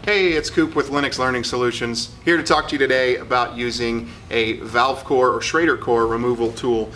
Hey, it's Coop with Linux Learning Solutions, here to talk to you today about using a valve core or Schrader core removal tool.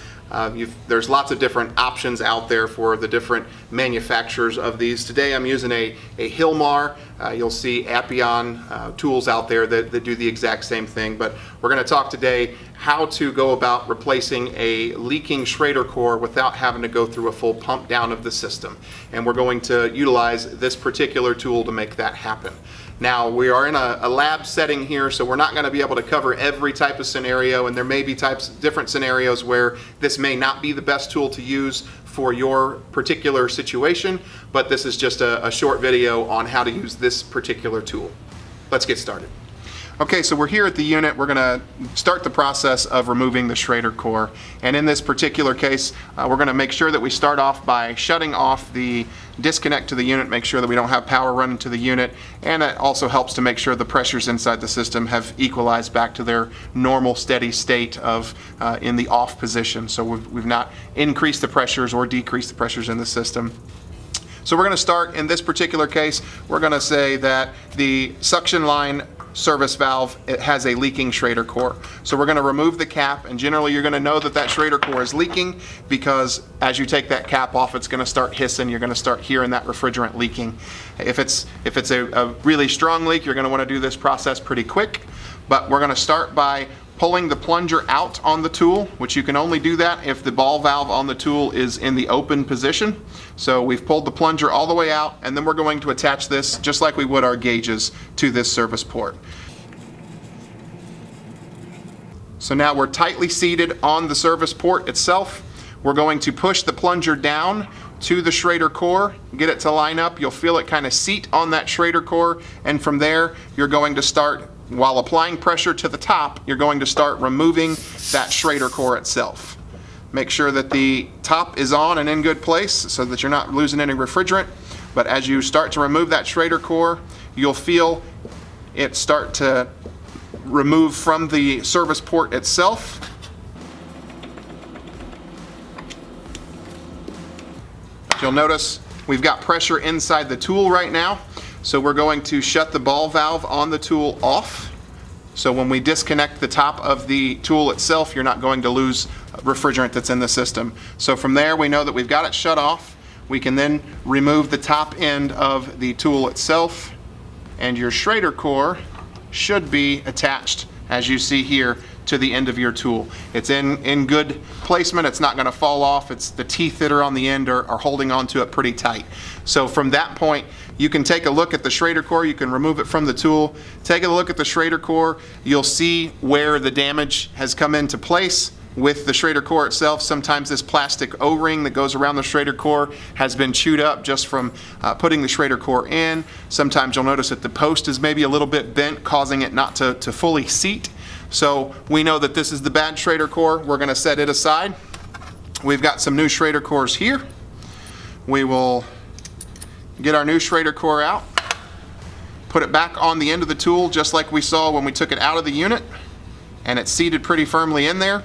There's lots of different options out there for the different manufacturers of these. Today I'm using a Hilmar. You'll see Appian tools out there that do the exact same thing, but we're going to talk today how to go about replacing a leaking Schrader core without having to go through a full pump down of the system. And we're going to utilize this particular tool to make that happen. Now, we are in a lab setting here, so we're not going to be able to cover every type of scenario, and there may be different scenarios where this may not be the best tool to use for your particular situation, but this is just a short video on how to use this particular tool. Let's get started. Okay, so we're here at the unit. We're going to start the process of removing the Schrader core. And in this particular case, we're going to make sure that we start off by shutting off the disconnect to the unit, make sure that we don't have power running to the unit, and it also helps to make sure the pressures inside the system have equalized back to their normal steady state of in the off position. So we've not increased the pressures or decreased the pressures in the system. So we're going to start, in this particular case, we're going to say that the suction line service valve, it has a leaking Schrader core. So we're going to remove the cap, and generally you're going to know that Schrader core is leaking because as you take that cap off, it's going to start hissing. You're going to start hearing that refrigerant leaking. If it's a really strong leak, you're going to want to do this process pretty quick, but we're going to start by pulling the plunger out on the tool, which you can only do that if the ball valve on the tool is in the open position. So we've pulled the plunger all the way out, and then we're going to attach this, just like we would our gauges, to this service port. So now we're tightly seated on the service port itself. We're going to push the plunger down to the Schrader core, get it to line up. You'll feel it kind of seat on that Schrader core, and from there you're going to start, while applying pressure to the top, you're going to start removing that Schrader core itself. Make sure that the top is on and in good place so that you're not losing any refrigerant. But as you start to remove that Schrader core, you'll feel it start to remove from the service port itself. You'll notice we've got pressure inside the tool right now. So we're going to shut the ball valve on the tool off. So when we disconnect the top of the tool itself, you're not going to lose refrigerant that's in the system. So from there, we know that we've got it shut off. We can then remove the top end of the tool itself, and your Schrader core should be attached, as you see here, to the end of your tool. It's in good placement. It's not going to fall off. It's the teeth that are on the end are holding onto it pretty tight. So from that point, you can take a look at the Schrader core. You can remove it from the tool. Take a look at the Schrader core. You'll see where the damage has come into place with the Schrader core itself. Sometimes this plastic O-ring that goes around the Schrader core has been chewed up just from putting the Schrader core in. Sometimes you'll notice that the post is maybe a little bit bent, causing it not to fully seat. So we know that this is the bad Schrader core. We're going to set it aside. We've got some new Schrader cores here. We will get our new Schrader core out, put it back on the end of the tool just like we saw when we took it out of the unit, and it's seated pretty firmly in there.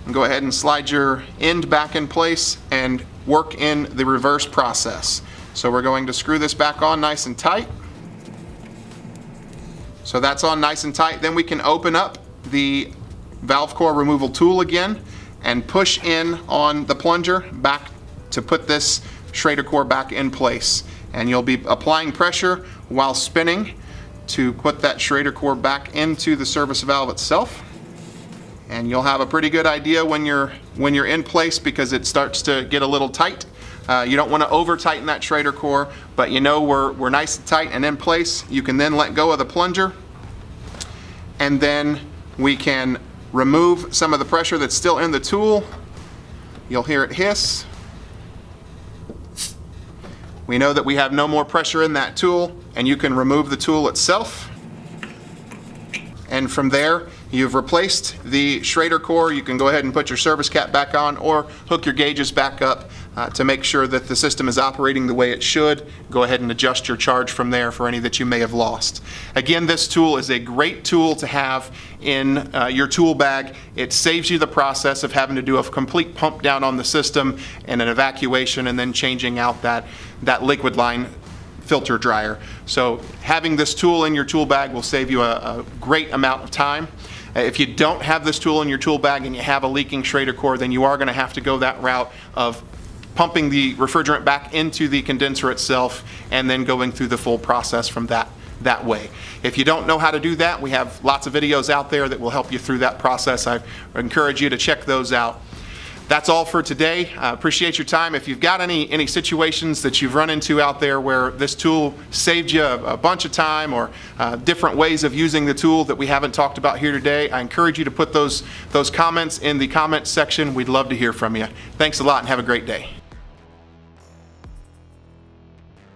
And go ahead and slide your end back in place and work in the reverse process. So we're going to screw this back on nice and tight. So that's on nice and tight. Then we can open up the valve core removal tool again and push in on the plunger back to put this Schrader core back in place. And you'll be applying pressure while spinning to put that Schrader core back into the service valve itself. And you'll have a pretty good idea when you're in place, because it starts to get a little tight. You don't want to over tighten that Schrader core, but you know we're nice and tight and in place. You can then let go of the plunger, and then we can remove some of the pressure that's still in the tool. You'll hear it hiss. We know that we have no more pressure in that tool, and you can remove the tool itself. And from there, you've replaced the Schrader core. You can go ahead and put your service cap back on or hook your gauges back up to make sure that the system is operating the way it should. Go ahead and adjust your charge from there for any that you may have lost. Again, this tool is a great tool to have in your tool bag. It saves you the process of having to do a complete pump down on the system and an evacuation and then changing out that liquid line filter dryer. So having this tool in your tool bag will save you a great amount of time. If you don't have this tool in your tool bag and you have a leaking Schrader core, then you are going to have to go that route of pumping the refrigerant back into the condenser itself and then going through the full process from that way. If you don't know how to do that, we have lots of videos out there that will help you through that process. I encourage you to check those out. That's all for today. I appreciate your time. If you've got any situations that you've run into out there where this tool saved you a bunch of time, or different ways of using the tool that we haven't talked about here today, I encourage you to put those comments in the comments section. We'd love to hear from you. Thanks a lot and have a great day.